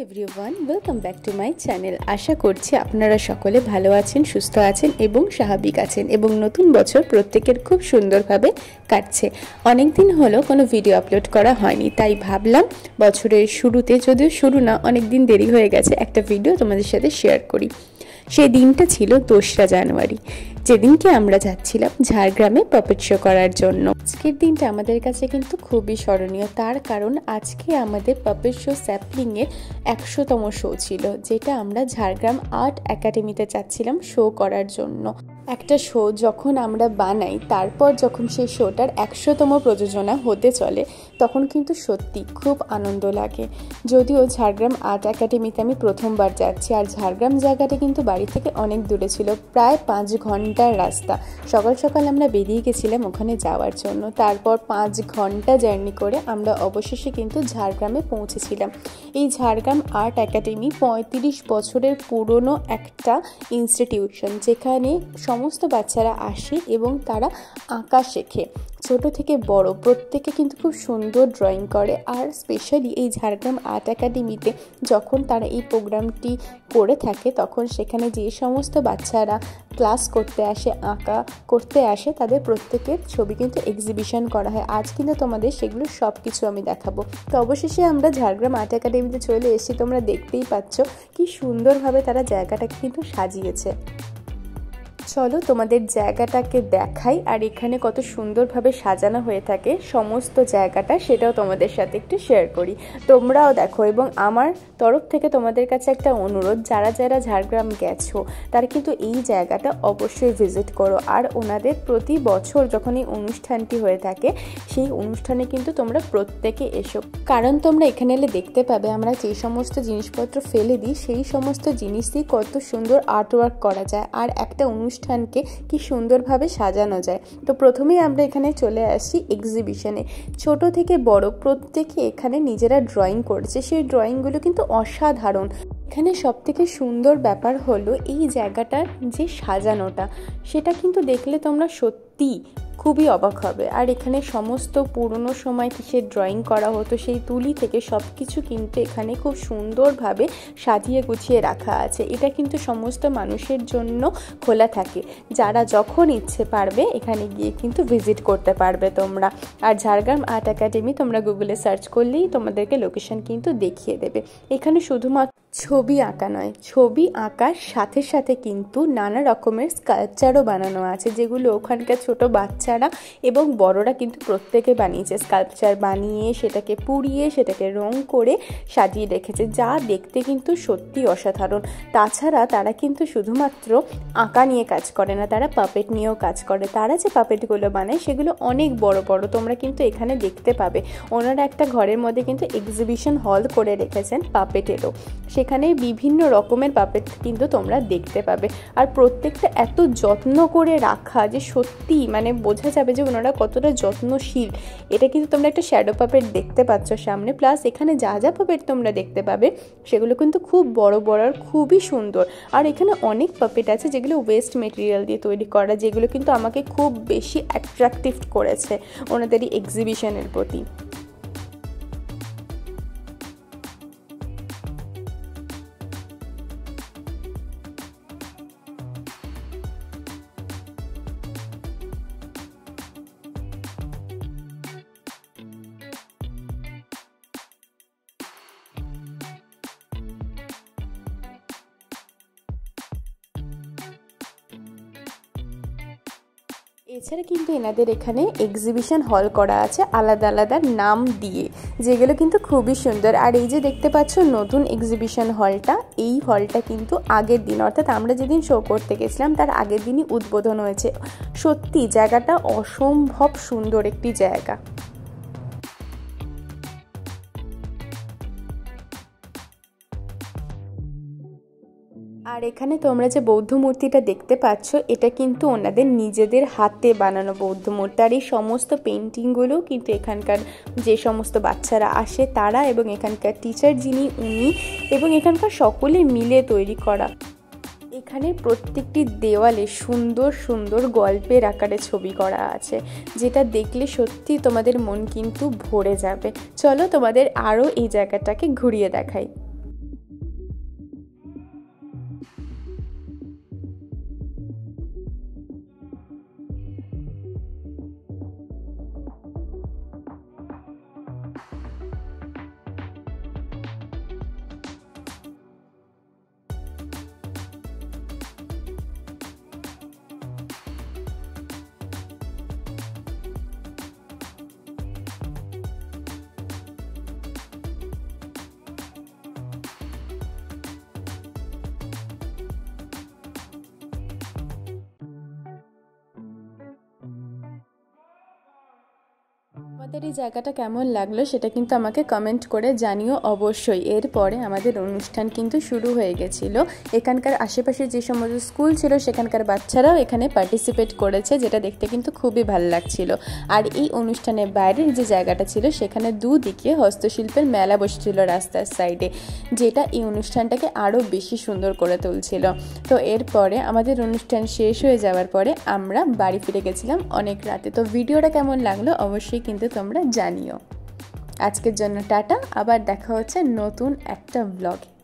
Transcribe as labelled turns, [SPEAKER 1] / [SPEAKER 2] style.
[SPEAKER 1] Everyone, welcome back to my channel. আশা করছি আপনারা সকলে ভালো আছেন, সুস্থ আছেন এবং স্বাভাবিক আছেন এবং নতুন বছর প্রত্যেকের খুব সুন্দরভাবে কাটছে। অনেক দিন হলো কোনো ভিডিও আপলোড করা হয়নি, তাই ভাবলাম বছরের শুরুতে, যদিও শুরু না, অনেক দিন দেরি হয়ে গেছে, একটা ভিডিও তোমাদের সাথে শেয়ার করি। সেই দিনটা ছিল 2রা জানুয়ারি, যেদিনকে আমরা যাচ্ছিলাম ঝাড়গ্রামে পাপেট শো করার জন্য। আজকের দিনটা আমাদের কাছে কিন্তু খুবই স্মরণীয়, তার কারণ আজকে আমাদের পাপেট শো স্যাপলিংয়ের 100তম শো ছিল, যেটা আমরা ঝাড়গ্রাম আর্ট একাডেমিতে যাচ্ছিলাম শো করার জন্য। একটা শো যখন আমরা বানাই, তারপর যখন সেই শোটার 100তম প্রযোজনা হতে চলে, তখন কিন্তু সত্যি খুব আনন্দ লাগে। যদিও ঝাড়গ্রাম আর্ট একাডেমিতে আমি প্রথমবার যাচ্ছি, আর ঝাড়গ্রাম জায়গাটা কিন্তু বাড়ি থেকে অনেক দূরে ছিল, প্রায় 5 ঘন্টার রাস্তা। সকাল সকাল আমরা বেরিয়ে গেছিলাম ওখানে যাওয়ার জন্য, তারপর 5 ঘন্টা জার্নি করে আমরা অবশেষে কিন্তু ঝাড়গ্রামে পৌঁছেছিলাম। এই ঝাড়গ্রাম আর্ট একাডেমি 35 বছরের পুরনো একটা ইনস্টিটিউশন, যেখানে সমস্ত বাচ্চারা আসে এবং তারা আঁকা শেখে। ছোট থেকে বড় প্রত্যেকে কিন্তু খুব সুন্দর ড্রয়িং করে। আর স্পেশালি এই ঝাড়গ্রাম আর্ট একাডেমিতে যখন তারা এই প্রোগ্রামটি করে থাকে, তখন সেখানে যে সমস্ত বাচ্চারা ক্লাস করতে আসে, আঁকা করতে আসে, তাদের প্রত্যেকের ছবি কিন্তু এক্সিবিশন করা হয়। আজ কিন্তু তোমাদের সেগুলো সব কিছু আমি দেখাবো। তো অবশেষে আমরা ঝাড়গ্রাম আর্ট একাডেমিতে চলে এসেছি, তোমরা দেখতেই পাচ্ছ কি সুন্দরভাবে তারা জায়গাটাকে কিন্তু সাজিয়েছে। চলো তোমাদের জায়গাটাকে দেখাই, আর এখানে কত সুন্দরভাবে সাজানো হয়ে থাকে সমস্ত জায়গাটা, সেটাও তোমাদের সাথে একটু শেয়ার করি, তোমরাও দেখো। এবং আমার তরফ থেকে তোমাদের কাছে একটা অনুরোধ, যারা যারা ঝাড়গ্রাম গেছো তারা কিন্তু এই জায়গাটা অবশ্যই ভিজিট করো। আর ওনাদের প্রতি বছর যখন এই অনুষ্ঠানটি হয়ে থাকে, সেই অনুষ্ঠানে কিন্তু তোমরা প্রত্যেকে এসো, কারণ তোমরা এখানে এলে দেখতে পাবে আমরা যে সমস্ত জিনিসপত্র ফেলে দিই, সেই সমস্ত জিনিস দিয়ে কত সুন্দর আর্টওয়ার্ক করা যায়, আর একটা অনুষ্ঠানকে কি সুন্দরভাবে সাজানো যায়। তো প্রথমেই আমরা এখানে চলে আসি এক্সিবিশনে। ছোট থেকে বড় প্রত্যেকে এখানে নিজেরা ড্রয়িং করেছে, সেই ড্রয়িংগুলো কিন্তু অসাধারণ। এখানে সবথেকে সুন্দর ব্যাপার হলো এই জায়গাটার যে সাজানোটা, সেটা কিন্তু দেখলে তোমরা সত্যি খুবই অবাক হবে। আর এখানে সমস্ত পুরনো সময় কিসের ড্রয়িং করা হতো, সেই তুলি থেকে সব কিছু কিন্তু এখানে খুব সুন্দরভাবে সাজিয়ে গুছিয়ে রাখা আছে। এটা কিন্তু সমস্ত মানুষের জন্য খোলা থাকে, যারা যখন ইচ্ছে পারবে এখানে গিয়ে কিন্তু ভিজিট করতে পারবে তোমরা। আর ঝাড়গ্রাম আর্ট একাডেমি তোমরা গুগলে সার্চ করলেই তোমাদেরকে লোকেশন কিন্তু দেখিয়ে দেবে। এখানে শুধুমাত্র ছবি আঁকা নয়, ছবি আঁকার সাথে সাথে কিন্তু নানা রকমের স্কাল্পচারও বানানো আছে, যেগুলো ওখানকার ছোট বাচ্চারা এবং বড়রা কিন্তু প্রত্যেকে বানিয়েছে। স্কাল্পচার বানিয়ে সেটাকে পুড়িয়ে সেটাকে রং করে সাজিয়ে রেখেছে, যা দেখতে কিন্তু সত্যি অসাধারণ। তাছাড়া তারা কিন্তু শুধুমাত্র আঁকা নিয়ে কাজ করে না, তারা পাপেট নিয়েও কাজ করে। তারা যে পাপেটগুলো বানায় সেগুলো অনেক বড় বড়, তোমরা কিন্তু এখানে দেখতে পাবে। ওনারা একটা ঘরের মধ্যে কিন্তু এক্সিবিশন হল করে রেখেছেন পাপেটেরও, সেখানে বিভিন্ন রকমের পাপেট কিন্তু তোমরা দেখতে পাবে। আর প্রত্যেকটা এত যত্ন করে রাখা যে সত্যি মানে বোঝা যাবে যে ওনারা কতটা যত্নশীল। এটা কিন্তু তোমরা একটা শ্যাডো পাপেট দেখতে পাচ্ছ সামনে, প্লাস এখানে যা যা পাপেট তোমরা দেখতে পাবে সেগুলো কিন্তু খুব বড় বড় আর খুবই সুন্দর। আর এখানে অনেক পাপেট আছে যেগুলো ওয়েস্ট মেটেরিয়াল দিয়ে তৈরি করা, যেগুলো কিন্তু আমাকে খুব বেশি অ্যাট্রাকটিভ করেছে ওনাদেরই এক্সিবিশনের প্রতি। এছাড়া কিন্তু এনাদের এখানে এক্সিবিশন হল করা আছে আলাদা আলাদা নাম দিয়ে, যেগুলো কিন্তু খুবই সুন্দর। আর এই যে দেখতে পাচ্ছ নতুন এক্সিবিশন হলটা, এই হলটা কিন্তু আগের দিন, অর্থাৎ আমরা যেদিন শো করতে গেছিলাম তার আগের দিনই উদ্বোধন হয়েছে। সত্যি জায়গাটা অসম্ভব সুন্দর একটি জায়গা। আর এখানে তোমরা যে বৌদ্ধ মূর্তিটা দেখতে পাচ্ছ, এটা কিন্তু ওনাদের নিজেদের হাতে বানানো বৌদ্ধ মূর্তি। আর এই সমস্ত পেন্টিংগুলো কিন্তু এখানকার যে সমস্ত বাচ্চারা আসে তারা এবং এখানকার টিচার যিনি উনি এবং এখানকার সকলে মিলে তৈরি করা। এখানে প্রত্যেকটি দেওয়ালে সুন্দর সুন্দর গল্পের আকারে ছবি করা আছে, যেটা দেখলে সত্যি তোমাদের মন কিন্তু ভরে যাবে। চলো তোমাদের আরও এই জায়গাটাকে ঘুরিয়ে দেখাই। আমাদের এই জায়গাটা কেমন লাগলো সেটা কিন্তু আমাকে কমেন্ট করে জানিও অবশ্যই। এরপরে আমাদের অনুষ্ঠান কিন্তু শুরু হয়ে গেছিল। এখানকার আশেপাশে যে সমস্ত স্কুল ছিল সেখানকার বাচ্চারাও এখানে পার্টিসিপেট করেছে, যেটা দেখতে কিন্তু খুবই ভালো লাগছিল। আর এই অনুষ্ঠানের বাইরের যে জায়গাটা ছিল সেখানে দুদিকে হস্তশিল্পের মেলা বসেছিল রাস্তার সাইডে, যেটা এই অনুষ্ঠানটাকে আরও বেশি সুন্দর করে তুলছিল। তো এরপরে আমাদের অনুষ্ঠান শেষ হয়ে যাওয়ার পরে আমরা বাড়ি ফিরে গেছিলাম অনেক রাতে। তো ভিডিওটা কেমন লাগলো অবশ্যই কিন্তু তোমরা জানিও। আজকের জন্য টাটা, আবার দেখা হচ্ছে নতুন একটা ব্লগে।